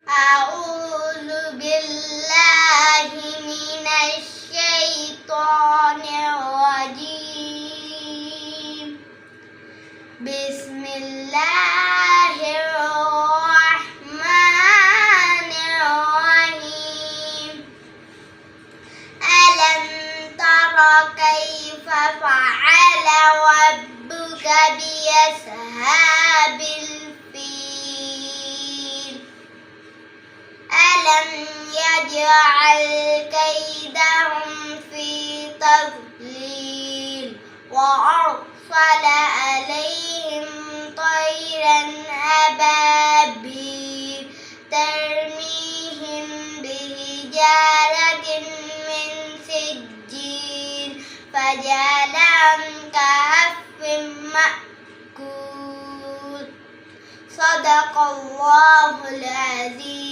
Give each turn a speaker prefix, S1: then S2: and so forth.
S1: أعوذ بالله من الشيطان الرجيم. بسم الله الرحمن الرحيم. ألم تر كيف فعل ربك بأصحاب الفيل؟ ألم يجعل كيدهم في تضليل وأرسل عليهم طيرا أبابيل ترميهم بحجارة من سجيل فجعلهم كعصف مأكول. صدق الله العظيم.